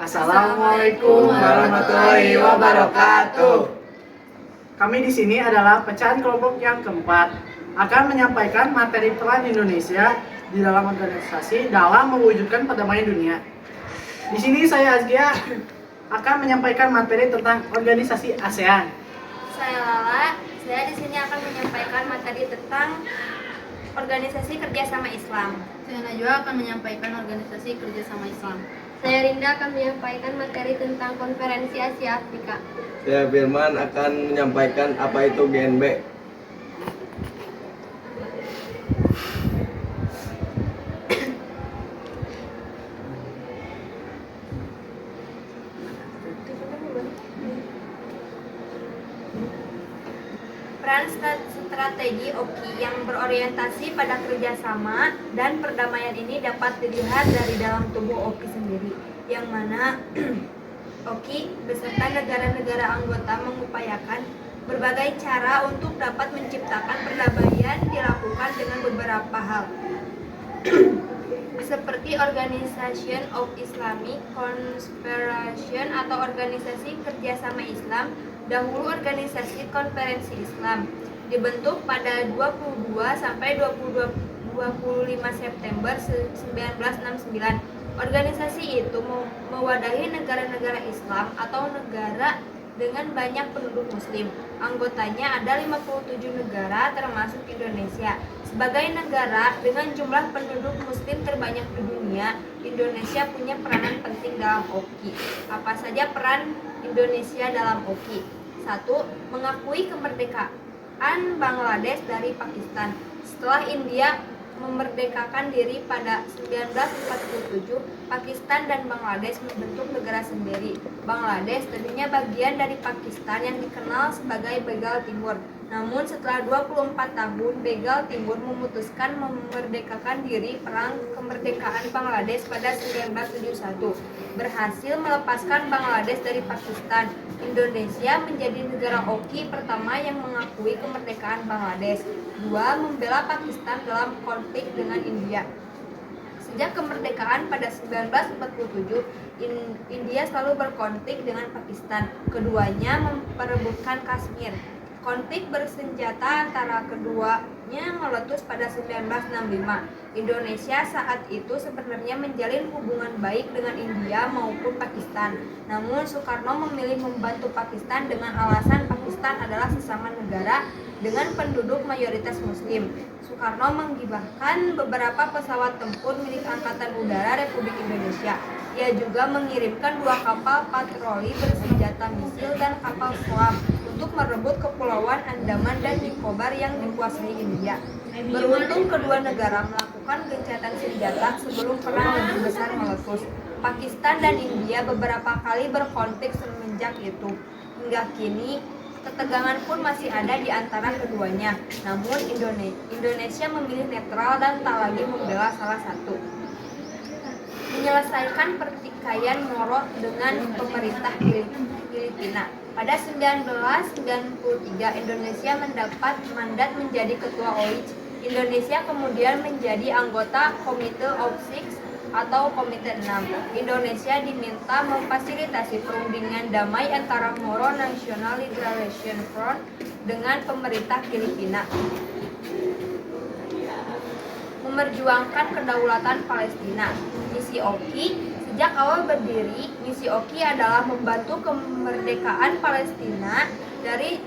Assalamualaikum warahmatullahi wabarakatuh. Kami di sini adalah pecahan kelompok yang keempat, akan menyampaikan materi peran Indonesia di dalam organisasi dalam mewujudkan perdamaian dunia. Di sini saya Azkia akan menyampaikan materi tentang organisasi ASEAN. Saya Lala, saya di sini akan menyampaikan materi tentang organisasi kerjasama Islam. Saya Najwa akan menyampaikan organisasi kerjasama Islam. Saya Rinda akan menyampaikan materi tentang konferensi Asia Afrika. Saya Firman akan menyampaikan apa itu GNB. Peran strategi OKI yang berorientasi pada kerjasama dan perdamaian ini dapat dilihat dari dalam tubuh OKI sendiri, yang mana OKI beserta negara-negara anggota mengupayakan berbagai cara untuk dapat menciptakan perdamaian dilakukan dengan beberapa hal. Seperti Organization of Islamic Cooperation atau Organisasi Kerjasama Islam, dahulu Organisasi Konferensi Islam, dibentuk pada 22 sampai 25 September 1969. Organisasi itu mewadahi negara-negara Islam atau negara dengan banyak penduduk muslim. Anggotanya ada 57 negara termasuk Indonesia. Sebagai negara dengan jumlah penduduk muslim terbanyak di dunia, Indonesia punya peranan penting dalam OKI. Apa saja peran Indonesia dalam OKI? 1. Mengakui kemerdekaan Bangladesh dari Pakistan. Setelah India memerdekakan diri pada 1947, Pakistan dan Bangladesh membentuk negara sendiri. Bangladesh tadinya bagian dari Pakistan yang dikenal sebagai Bengal Timur. Namun setelah 24 tahun, Bengal Timur memutuskan memerdekakan diri. Perang kemerdekaan Bangladesh pada 1971 berhasil melepaskan Bangladesh dari Pakistan. Indonesia menjadi negara OKI pertama yang mengakui kemerdekaan Bangladesh. 2. Membela Pakistan dalam konflik dengan India. Sejak kemerdekaan pada 1947, India selalu berkonflik dengan Pakistan. Keduanya memperebutkan Kashmir. Konflik bersenjata antara keduanya meletus pada 1965. Indonesia saat itu sebenarnya menjalin hubungan baik dengan India maupun Pakistan. Namun Soekarno memilih membantu Pakistan dengan alasan Pakistan adalah sesama negara dengan penduduk mayoritas muslim. Soekarno menggibahkan beberapa pesawat tempur milik Angkatan Udara Republik Indonesia. Ia juga mengirimkan 2 kapal patroli bersenjata misil dan kapal selam untuk merebut kepulauan Andaman dan Nicobar yang dikuasai India. Beruntung kedua negara melakukan gencatan senjata sebelum perang lebih besar meletus. Pakistan dan India beberapa kali berkonflik semenjak itu. Hingga kini ketegangan pun masih ada di antara keduanya. Namun Indonesia memilih netral dan tak lagi membela salah satu. Menyelesaikan pertikaian Moro dengan pemerintah Filipina. Pada 1993, Indonesia mendapat mandat menjadi ketua OIC. Indonesia kemudian menjadi anggota Komite of Six atau Komite 6. Indonesia diminta memfasilitasi perundingan damai antara Moro National Liberation Front dengan pemerintah Filipina. Memperjuangkan kedaulatan Palestina. Misi OKI. Sejak awal berdiri, misi OKI adalah membantu kemerdekaan Palestina dari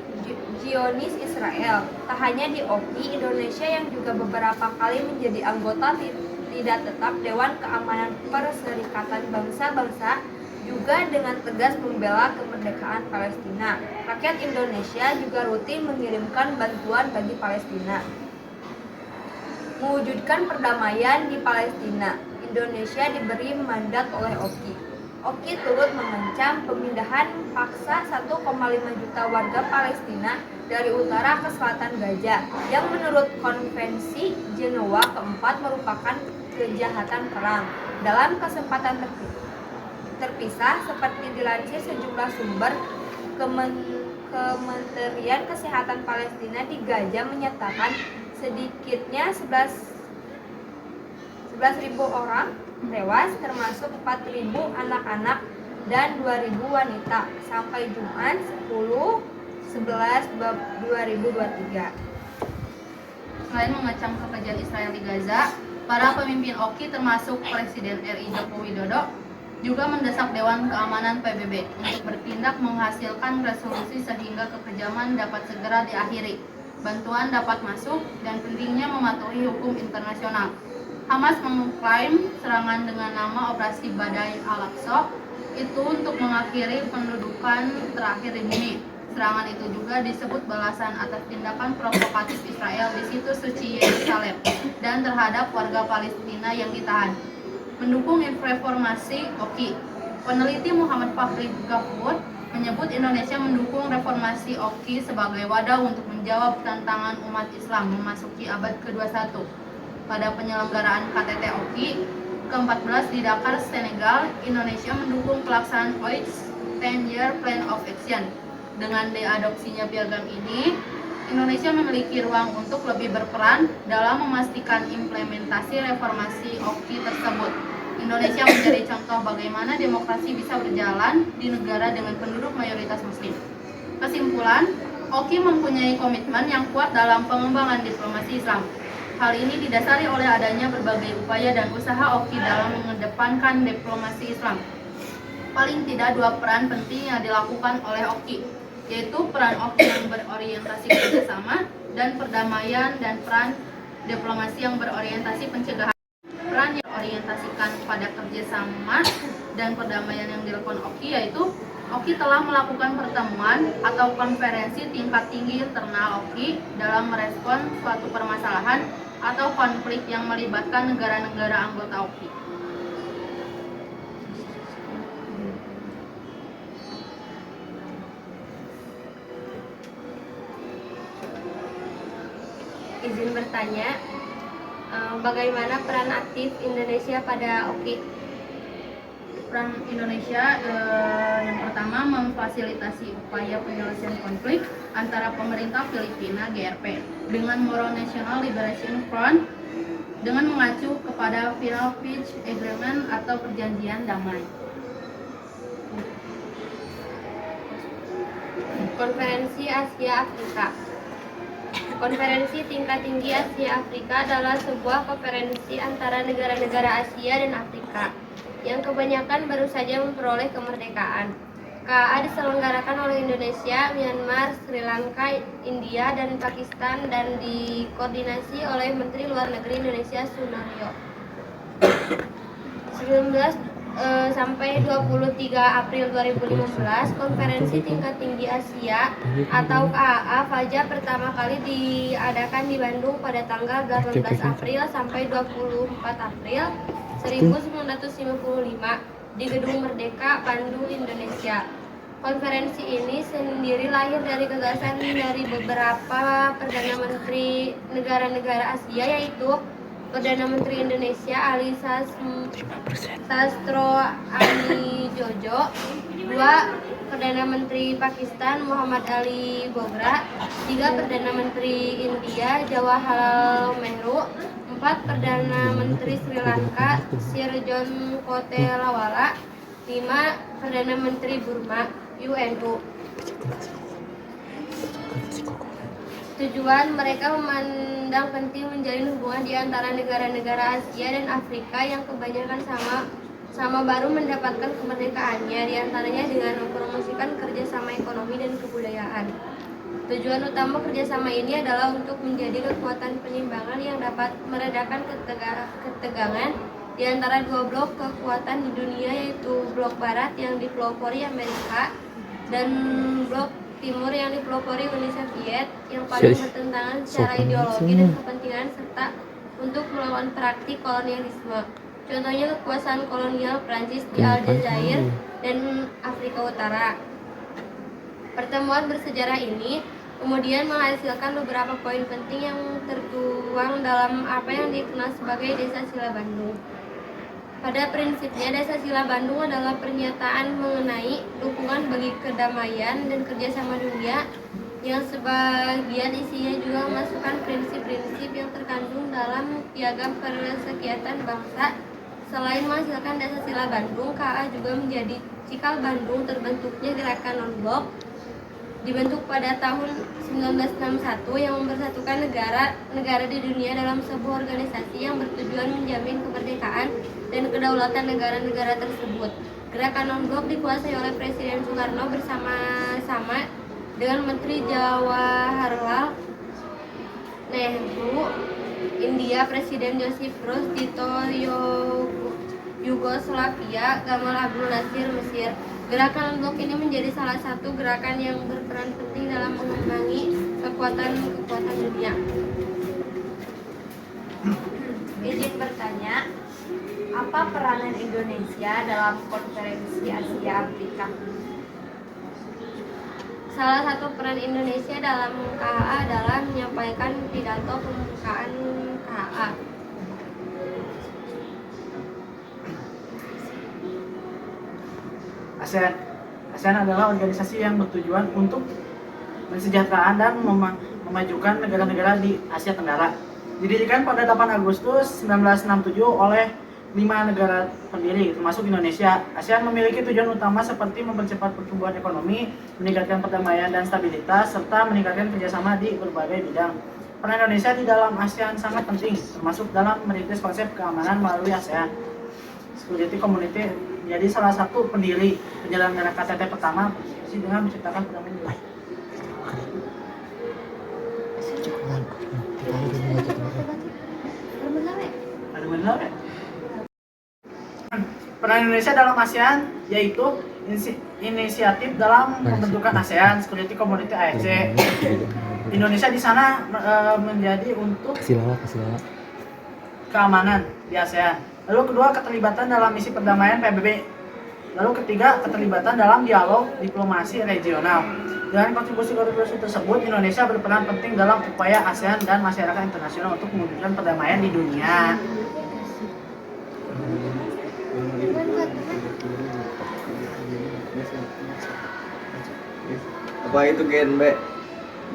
Zionis Israel. Tak hanya di OKI, Indonesia yang juga beberapa kali menjadi anggota tidak tetap Dewan Keamanan Perserikatan Bangsa-Bangsa juga dengan tegas membela kemerdekaan Palestina. Rakyat Indonesia juga rutin mengirimkan bantuan bagi Palestina. Mewujudkan perdamaian di Palestina. Indonesia diberi mandat oleh OKI. OKI turut mengancam pemindahan paksa 1,5 juta warga Palestina dari utara ke selatan Gaza, yang menurut Konvensi Jenewa keempat merupakan kejahatan perang. Dalam kesempatan terpisah, seperti dilansir sejumlah sumber, Kementerian Kesehatan Palestina di Gaza menyatakan sedikitnya 11.000 orang tewas, termasuk 4.000 anak-anak dan 2.000 wanita sampai Jumat 10/11/2023. Selain mengecam kekejian Israel di Gaza, para pemimpin OKI termasuk Presiden RI Joko Widodo juga mendesak Dewan Keamanan PBB untuk bertindak menghasilkan resolusi sehingga kekejaman dapat segera diakhiri, bantuan dapat masuk, dan pentingnya mematuhi hukum internasional. Hamas mengklaim serangan dengan nama Operasi Badai Al-Aqsa itu untuk mengakhiri pendudukan terakhir di bumi. Serangan itu juga disebut balasan atas tindakan provokatif Israel di situs suci Yerusalem dan terhadap warga Palestina yang ditahan. Mendukung reformasi OKI, peneliti Muhammad Fakhri Ghafur menyebut Indonesia mendukung reformasi OKI sebagai wadah untuk menjawab tantangan umat Islam memasuki abad ke-21. Pada penyelenggaraan KTT OKI ke-14 di Dakar, Senegal, Indonesia mendukung pelaksanaan OIC's 10-Year Plan of Action. Dengan diadopsinya piagam ini, Indonesia memiliki ruang untuk lebih berperan dalam memastikan implementasi reformasi OKI tersebut. Indonesia menjadi contoh bagaimana demokrasi bisa berjalan di negara dengan penduduk mayoritas muslim. Kesimpulan, OKI mempunyai komitmen yang kuat dalam pengembangan diplomasi Islam. Hal ini didasari oleh adanya berbagai upaya dan usaha OKI dalam mengedepankan diplomasi Islam. Paling tidak dua peran penting yang dilakukan oleh OKI, yaitu peran OKI yang berorientasi kerjasama dan perdamaian dan peran diplomasi yang berorientasi pencegahan. Peran yang orientasikan pada kerjasama dan perdamaian yang dilakukan OKI yaitu OKI telah melakukan pertemuan atau konferensi tingkat tinggi internal OKI dalam merespon suatu permasalahan atau konflik yang melibatkan negara-negara anggota OKI. Izin bertanya, bagaimana peran aktif Indonesia pada OKI? Peran Indonesia yang pertama memfasilitasi upaya penyelesaian konflik antara pemerintah Filipina GRP dengan Moro National Liberation Front dengan mengacu kepada Final Peace Agreement atau perjanjian damai. Konferensi Asia Afrika. Konferensi tingkat tinggi Asia Afrika adalah sebuah konferensi antara negara-negara Asia dan Afrika yang kebanyakan baru saja memperoleh kemerdekaan. KA diselenggarakan oleh Indonesia, Myanmar, Sri Lanka, India, dan Pakistan dan dikoordinasi oleh Menteri Luar Negeri Indonesia Sunaryo. 19 sampai 23 April 2015, Konferensi Tingkat Tinggi Asia atau KAA FAJA pertama kali diadakan di Bandung pada tanggal 18 April sampai 24 April 1955 di Gedung Merdeka, Bandung, Indonesia. Konferensi ini sendiri lahir dari gagasan dari beberapa Perdana Menteri negara-negara Asia, yaitu Perdana Menteri Indonesia Ali Sastro Ani Jojo, 2 Perdana Menteri Pakistan Muhammad Ali Bogra, 3 Perdana Menteri India Jawaharlal Nehru, 4 Perdana Menteri Sri Lanka Sirjon Kotelawala, 5 Perdana Menteri Burma UNU. Tujuan mereka memandang penting menjalin hubungan di antara negara-negara Asia dan Afrika yang kebanyakan sama baru mendapatkan kemerdekaannya, diantaranya dengan mempromosikan kerjasama ekonomi dan kebudayaan. Tujuan utama kerjasama ini adalah untuk menjadi kekuatan penimbangan yang dapat meredakan ketegangan di antara dua blok kekuatan di dunia, yaitu blok barat yang dipelopori Amerika dan blok timur yang dipelopori Uni Soviet yang paling bertentangan secara ideologi dan kepentingan serta untuk melawan praktik kolonialisme. Contohnya kekuasaan kolonial Prancis di Aljazair dan Afrika Utara. Pertemuan bersejarah ini kemudian menghasilkan beberapa poin penting yang tertuang dalam apa yang dikenal sebagai Desa Sila Bandung. Pada prinsipnya, Desa Sila Bandung adalah pernyataan mengenai dukungan bagi kedamaian dan kerjasama dunia yang sebagian isinya juga memasukkan prinsip-prinsip yang terkandung dalam Piagam Persekutuan Bangsa Selain menghasilkan Dasar Bandung, KA juga menjadi cikal Bandung terbentuknya gerakan non-blok dibentuk pada tahun 1961 yang mempersatukan negara di dunia dalam sebuah organisasi yang bertujuan menjamin kemerdekaan dan kedaulatan negara-negara tersebut. Gerakan non-blok dikuasai oleh Presiden Soekarno bersama-sama dengan Menteri Jawaharlal Nehru India, Presiden Joseph Broz Tito Yugoslavia, Gamal Abdul Nasir Mesir. Gerakan non-blok ini menjadi salah satu gerakan yang berperan penting dalam mengembangi kekuatan dunia. Izin bertanya, apa peranan Indonesia dalam konferensi Asia Afrika? Salah satu peran Indonesia dalam KHA adalah menyampaikan pidato pembukaan KHA. ASEAN adalah organisasi yang bertujuan untuk mensejahterakan dan memajukan negara-negara di Asia Tenggara. Didirikan pada 8 Agustus 1967 oleh 5 negara pendiri, termasuk Indonesia. ASEAN memiliki tujuan utama seperti mempercepat pertumbuhan ekonomi, meningkatkan perdamaian dan stabilitas, serta meningkatkan kerjasama di berbagai bidang. Peran Indonesia di dalam ASEAN sangat penting, termasuk dalam merintis konsep keamanan melalui ASEAN Security Community, menjadi salah satu pendiri penyelenggara KTT pertama dengan menciptakan perdamaian. Peran Indonesia dalam ASEAN yaitu inisiatif dalam pembentukan ASEAN Security Community ASC. Indonesia di sana menjadi untuk keamanan di ASEAN. Lalu kedua, keterlibatan dalam misi perdamaian PBB. Lalu ketiga, keterlibatan dalam dialog diplomasi regional. Dengan kontribusi tersebut, Indonesia berperan penting dalam upaya ASEAN dan masyarakat internasional untuk mewujudkan perdamaian di dunia. Apa itu GNB?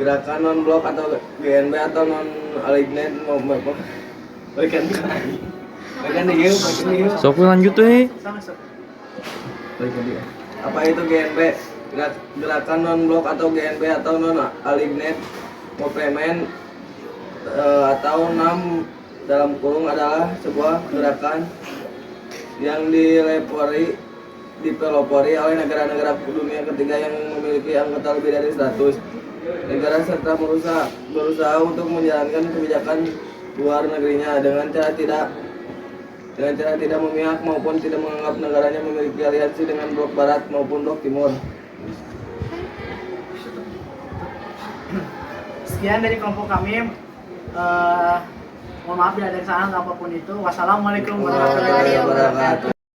Gerakan non-blok atau GNB atau non-aligned Sok lanjut deh. Apa itu GNB? Gerakan non-blok atau GNB atau non-aligned movement atau NAM dalam kurung adalah sebuah gerakan yang dipelopori oleh negara-negara dunia ketiga yang memiliki anggota lebih dari 100 negara serta berusaha untuk menjalankan kebijakan luar negerinya dengan cara tidak memihak maupun tidak menganggap negaranya memiliki aliansi dengan blok barat maupun blok timur. Sekian dari kelompok kami. Mohon maaf bila ada kesalahan apapun itu. Wassalamualaikum warahmatullahi wabarakatuh.